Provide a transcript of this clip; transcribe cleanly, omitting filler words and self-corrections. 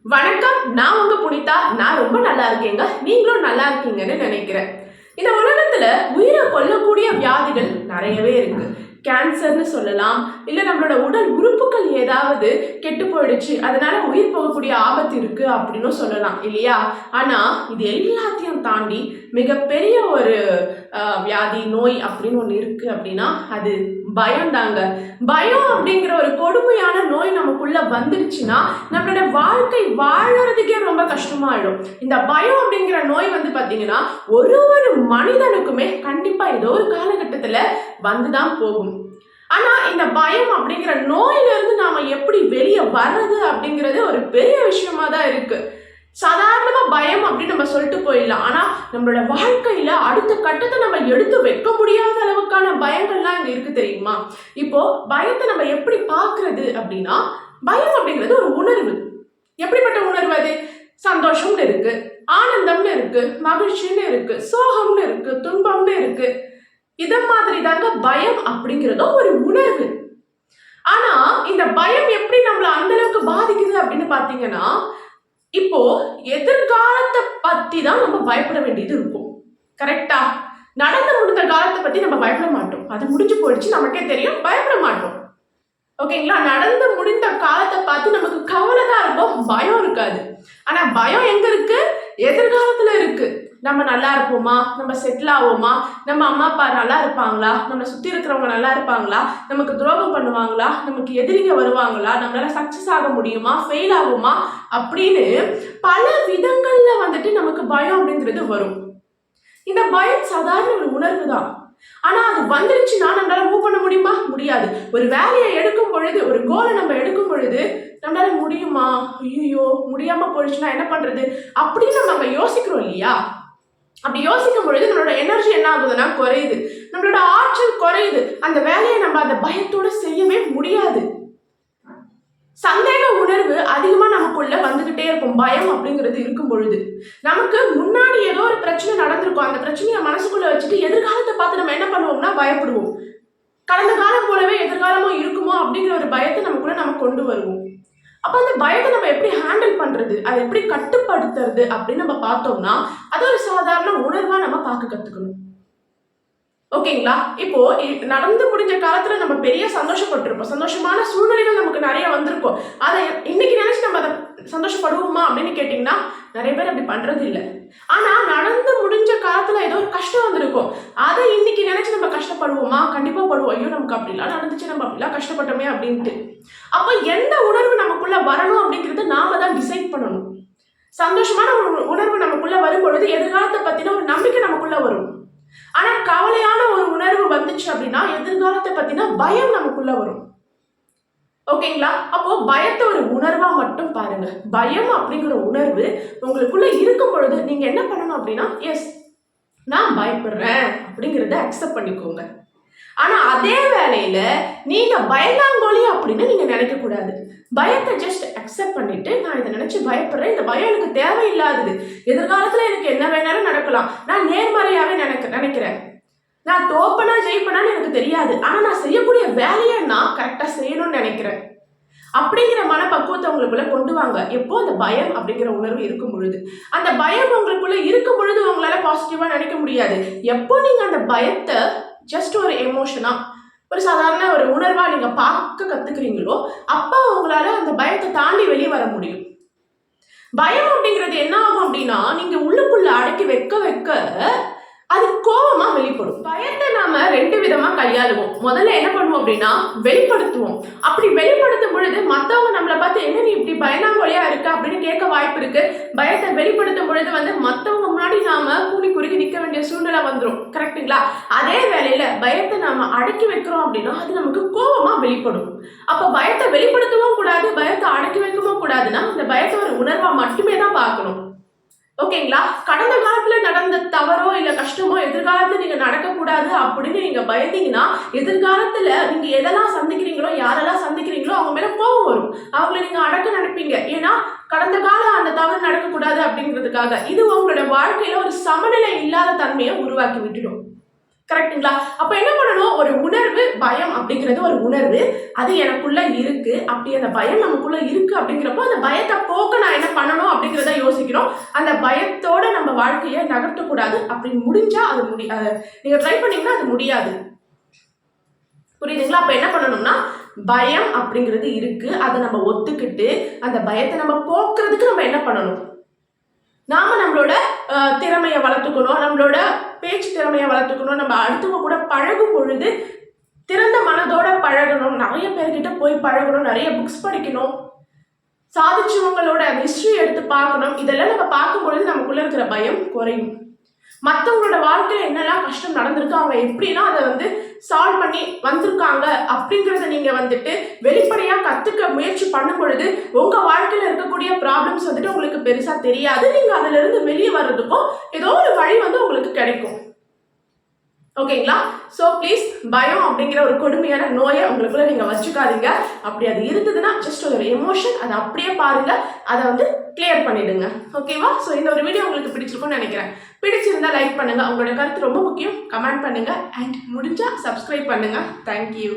வணக்கம். நான் உங்க புனிதா. நான் ரொம்ப நல்லா இருக்கேங்க. நீங்களும் நல்லா இருக்கீங்கன்னு நினைக்கிறேன். இந்த உலகத்துல உயிரை கொல்லக்கூடிய வியாதிகள் நிறையவே இருக்கு. கேன்சர்னு சொல்லலாம், இல்ல நம்மளோட உடல் உறுப்புகள் ஏதாவது கெட்டு போயிடுச்சு, அதனால உயிர் போகக்கூடிய ஆபத்து இருக்கு அப்படின்னு சொல்லலாம் இல்லையா? ஆனா இது எல்லாத்தையும் தாண்டி மிகப்பெரிய ஒரு வியாதி, நோய் அப்படின்னு ஒன்று இருக்கு அப்படின்னா அது பயம் தாங்க. பயம் அப்படிங்கிற ஒரு கொடுமையான நோய் நமக்குள்ள வந்துடுச்சுன்னா நம்மளோட வாழ்க்கை வாழறதுக்கே ரொம்ப கஷ்டமாயிடும். இந்த பயம் அப்படிங்கிற நோய் வந்து பாத்தீங்கன்னா ஒரு மனிதனுக்குமே கண்டிப்பா ஏதோ ஒரு காலகட்டத்துல வந்துதான் போகும். ஆனா இந்த பயம் அப்படிங்கிற நோயில இருந்து நாம எப்படி வெளியே வர்றது அப்படிங்கிறது ஒரு பெரிய விஷயமா தான் இருக்கு. சாதாரணமா பயம் அப்படின்னு நம்ம சொல்லிட்டு போயிடலாம். ஆனா நம்மளோட வாழ்க்கையில அடுத்த கட்டத்தை நம்ம எடுத்து வைக்க முடியாத அளவுக்கான பயங்கள்லாம் இங்க இருக்கு தெரியுமா? இப்போ பயத்தை நம்ம எப்படி பாக்குறது அப்படின்னா, பயம் அப்படிங்கிறது ஒரு உணர்வு. எப்படிப்பட்ட உணர்வு அது? சந்தோஷம்னு இருக்கு, ஆனந்தம்னு இருக்கு, மகிழ்ச்சின்னு இருக்கு, சோகம்னு இருக்கு, துன்பம்னு இருக்கு. இத மாதிரி தாங்க பயம் அப்படிங்கிறதும் ஒரு உணர்வு. ஆனா இந்த பயம் எப்படி நம்மள அந்த அளவுக்கு பாதிக்குது அப்படின்னு பாத்தீங்கன்னா, இப்போ எதிர்காலத்தை பத்தி தான் நம்ம பயப்பட வேண்டியது இருக்கும். கரெக்டா? நடந்து முடிந்த காலத்தை பத்தி நம்ம பயப்பட மாட்டோம். அது முடிஞ்சு போயிடுச்சு, நமக்கே தெரியும், பயப்பட மாட்டோம். ஓகேங்களா? நடந்து முடிந்த காலத்தை பார்த்து நமக்கு கவலை தான் இருக்கும், பயம் இருக்காது. ஆனா பயம் எங்க இருக்கு? எதிர்காலத்துல இருக்கு. நம்ம நல்லா இருப்போமா? நம்ம செட்டில் ஆவோமா? நம்ம அம்மா அப்பா நல்லா இருப்பாங்களா? நம்மளை சுத்தி இருக்கிறவங்க நல்லா இருப்பாங்களா? நமக்கு துரோகம் பண்ணுவாங்களா? நமக்கு எதிரிங்க வருவாங்களா? நம்மளால சக்சஸ் ஆக முடியுமா? ஃபெயில் ஆகுமா? அப்படின்னு பல விதங்கள்ல வந்துட்டு நமக்கு பயம் அப்படிங்கிறது வரும். இந்த பயம் சாதாரண ஒரு உணர்வு தான். ஆனா அது வந்துருச்சுன்னா நம்மளால மூவ் பண்ண முடியுமா? முடியாது. ஒரு வேலையை எடுக்கும் பொழுது, ஒரு கோலை நம்ம எடுக்கும் பொழுது நம்மளால முடியுமா? ஐயோ முடியாம போயிடுச்சுன்னா என்ன பண்றது அப்படின்னு நம்ம யோசிக்கிறோம் இல்லையா? அப்படி யோசிக்கும் பொழுது நம்மளோட எனர்ஜி என்ன ஆகுதுன்னா குறையுது, நம்மளோட ஆற்றல் குறையுது. அந்த வேலையை நம்ம அந்த பயத்தோட செய்யவே முடியாது. சந்தேக உணர்வு அதிகமா நமக்குள்ள வந்துகிட்டே இருக்கும். பயம் அப்படிங்கிறது இருக்கும் பொழுது நமக்கு முன்னாடி ஏதோ ஒரு பிரச்சனை நடந்திருக்கும். அந்த பிரச்சனையை மனசுக்குள்ள வச்சுட்டு எதிர்காலத்தை பார்த்து நம்ம என்ன பண்ணுவோம்னா பயப்படுவோம். கடந்த காலம் போலவே எதிர்காலமும் இருக்குமோ அப்படிங்கிற ஒரு பயத்தை நமக்குள்ள நம்ம கொண்டு வருவோம். அப்ப அந்த பயத்தை நம்ம எப்படி ஹேண்டில் பண்றது, அதை எப்படி கட்டுப்படுத்துறது அப்படின்னு நம்ம பார்த்தோம்னா அது ஒரு சாதாரண உணர்வா நம்ம பார்க்க கத்துக்கணும். ஓகேங்களா? இப்போ நடந்து முடிஞ்ச காலத்துல நம்ம பெரிய சந்தோஷப்பட்டிருப்போம். சந்தோஷமான சூழ்நிலைகள் நமக்கு நிறைய வந்திருக்கும். அதை இன்னைக்கு நினைச்சு நம்ம அதை சந்தோஷப்படுவோமா அப்படின்னு கேட்டீங்கன்னா நிறைய பேர் அப்படி பண்றது இல்லை. ஆனா நடந்து முடிஞ்ச காலத்துல ஏதோ ஒரு கஷ்டம் வந்திருக்கும். அதை இன்னைக்கு நினைச்சு நம்ம கஷ்டப்படுவோமா? கண்டிப்பா படுவோம். ஐயோ நமக்கு அப்படிலாம் நடந்துச்சு, நம்ம அப்படிலாம் கஷ்டப்பட்டோமே அப்படின்ட்டு. அப்போ எந்த உணர்வு நமக்குள்ள வரணும் அப்படிங்கிறது நாம தான் டிசைட் பண்ணணும். சந்தோஷமான ஒரு உணர்வு நமக்குள்ள வரும் பொழுது எதிர்காலத்தை பத்தின ஒரு நம்பிக்கை நமக்குள்ள வரும். ஆனா கவலையான ஒரு உணர்வு வந்துச்சு அப்படின்னா எதிர்காலத்தை பத்தின பயம் நமக்குள்ள வரும். ஓகேங்களா? அப்போ பயத்தை ஒரு உணர்வா மட்டும் பாருங்க. பயம் அப்படிங்கிற உணர்வு உங்களுக்குள்ள இருக்கும் பொழுது நீங்க என்ன பண்ணணும் அப்படின்னா, எஸ் நான் பயப்படுறேன் அப்படிங்கிறத அக்செப்ட் பண்ணிக்கோங்க. ஆனா அதே வேளையில நீங்க பயந்தாங்கோலி அப்படின்னு நீங்க நினைக்க கூடாது. பயத்தை ஜஸ்ட் அக்செப்ட் பண்ணிட்டு, நான் இதை நினைச்சு பயப்படுறேன், இந்த பயம் எனக்கு தேவையில்லாதது, எதிர்காலத்துல எனக்கு என்ன வேணாலும் நடக்கலாம், நான் நேர்மறையாவே நினைக்கிறேன், நான் தோப்பனா ஜெயிப்பனான்னு எனக்கு தெரியாது, ஆனா நான் செய்யக்கூடிய வேலையை நான் கரெக்டா செய்யணும்னு நினைக்கிறேன் அப்படிங்கிற மனப்பக்குவத்தை உங்களுக்குள்ள கொண்டு வாங்க. எப்போ அந்த பயம் அப்படிங்கிற உணர்வு இருக்கும் பொழுது, அந்த பயம் உங்களுக்குள்ள இருக்கும் பொழுது உங்களால பாசிட்டிவா நினைக்க முடியாது. எப்போ நீங்க அந்த பயத்தை ஜஸ்ட் ஒரு எமோஷனா, ஒரு சாதாரண ஒரு உணர்வா நீங்க பார்க்க கத்துக்கிறீங்களோ அப்ப உங்களால அந்த பயத்தை தாண்டி வெளியே வர முடியும். பயம் அப்படிங்கிறது என்ன ஆகும் அப்படின்னா, நீங்க உள்ளுக்குள்ள அடக்கி வைக்க வைக்க அது கோபமா வெளிப்படும். பயத்தை நாம ரெண்டு விதமா கையாளுவோம். முதல்ல என்ன பண்ணுவோம் அப்படின்னா வெளிப்படுத்துவோம். அப்படி வெளிப்படுத்தும் பொழுது மத்தவங்க நம்மளை பார்த்து என்ன நீ இப்படி பயனாங்கொழியா இருக்க அப்படின்னு கேட்க வாய்ப்பு இருக்கு. பயத்தை வெளிப்படுத்தும் பொழுது மத்தவங்க முன்னாடி நாம கூனி குறுகி நிற்க வேண்டிய சூழ்நிலை வந்துடும். கரெக்டுங்களா? அதே வேளையில பயத்தை நாம அடக்கி வைக்கிறோம் அப்படின்னா அது நமக்கு கோபமா வெளிப்படும். அப்ப பயத்தை வெளிப்படுத்தவும் கூடாது, பயத்தை அடக்கி வைக்கவும் கூடாதுன்னா இந்த பயத்தை ஒரு உணர்வா மட்டுமே தான் பார்க்கணும். ஓகேங்களா? கடந்த காலத்துல நடந்த தவறோ இல்ல கஷ்டமோ எதிர்காலத்துல நீங்க நடக்கக்கூடாது அப்படின்னு நீங்க பயந்தீங்கன்னா எதிர்காலத்துல நீங்க எதெல்லாம் சந்திக்கிறீங்களோ, யாரெல்லாம் சந்திக்கிறீங்களோ அவங்க மேல கோபம் வரும். அவங்களை நீங்க அடக்க நினைப்பீங்க. ஏன்னா கடந்த காலம் அந்த தவறு நடக்கக்கூடாது அப்படிங்கிறதுக்காக. இது உங்களோட வாழ்க்கையில ஒரு சமநிலை இல்லாத தன்மையை உருவாக்கி விட்டுடும். கரெக்டுங்களா? அப்ப என்ன பண்ணணும்? ஒரு உணர்வு, பயம் அப்படிங்கிறது ஒரு உணர்வு, அது எனக்குள்ள இருக்கு. அப்படி அந்த பயம் நமக்குள்ள இருக்கு அப்படிங்கிறப்போ அந்த பயத்தை போக்க நான் என்ன பண்ணணும் அப்படிங்கிறத யோசிக்கணும். அந்த பயத்தோட நம்ம வாழ்க்கையை நகர்த்தக்கூடாது. அப்படி முடிஞ்சா அது நீங்க ட்ரை பண்ணீங்கன்னா அது முடியாது. புரியுதுங்களா? அப்ப என்ன பண்ணணும்னா பயம் அப்படிங்கிறது இருக்கு, அதை நம்ம ஒத்துக்கிட்டு அந்த பயத்தை நம்ம போக்குறதுக்கு நம்ம என்ன பண்ணணும், நாம நம்மளோட திறமையை வளர்த்துக்கணும், நம்மளோட பேச்சு திறமையை வளர்த்துக்கணும். நம்ம அடுத்தவங்க கூட பழகும் பொழுது திறந்த மனதோட பழகணும், நிறைய பேர்கிட்ட போய் பழகணும், நிறைய புக்ஸ் படிக்கணும், சாதிச்சவங்களோட ஹிஸ்டரி எடுத்து பார்க்கணும். இதெல்லாம் நம்ம பார்க்கும் பொழுது நமக்குள்ள இருக்கிற பயம் குறையும். மற்றவங்களோட வாழ்க்கையில என்னெல்லாம் கஷ்டம் நடந்திருக்கு, அவங்க எப்படின்னா அதை சால்வ் பண்ணி வந்திருக்காங்க அப்படிங்கிறத நீங்க வெளிப்படையா கத்துக்க முயற்சி பண்ணும் பொழுது உங்க வாழ்க்கையில இருக்கக்கூடிய ப்ராப்ளம்ஸ் உங்களுக்கு பெருசா தெரியாது. நீங்க அதுல இருந்து வெளியே வர்றதுக்கும் ஏதோ ஒரு வழி உங்களுக்கு கிடைக்கும். ஓகேங்களா? ஸோ ப்ளீஸ் பயம் அப்படிங்கிற ஒரு கொடுமையான நோயை உங்களுக்குள்ள நீங்க வச்சுக்காதீங்க. அப்படி அது இருந்ததுன்னா ஜஸ்ட் ஒரு எமோஷன், அதை அப்படியே பாருங்க, அதை கிளியர் பண்ணிடுங்க. ஓகேவா? ஸோ இந்த ஒரு வீடியோ உங்களுக்கு பிடிச்சிருக்கும்னு நினைக்கிறேன். பிடிச்சிருந்தா லைக் பண்ணுங்க, உங்களோட கருத்து ரொம்ப முக்கியம், கமெண்ட் பண்ணுங்க, அண்ட் முடிஞ்சா சப்ஸ்கிரைப் பண்ணுங்க. தேங்க்யூ.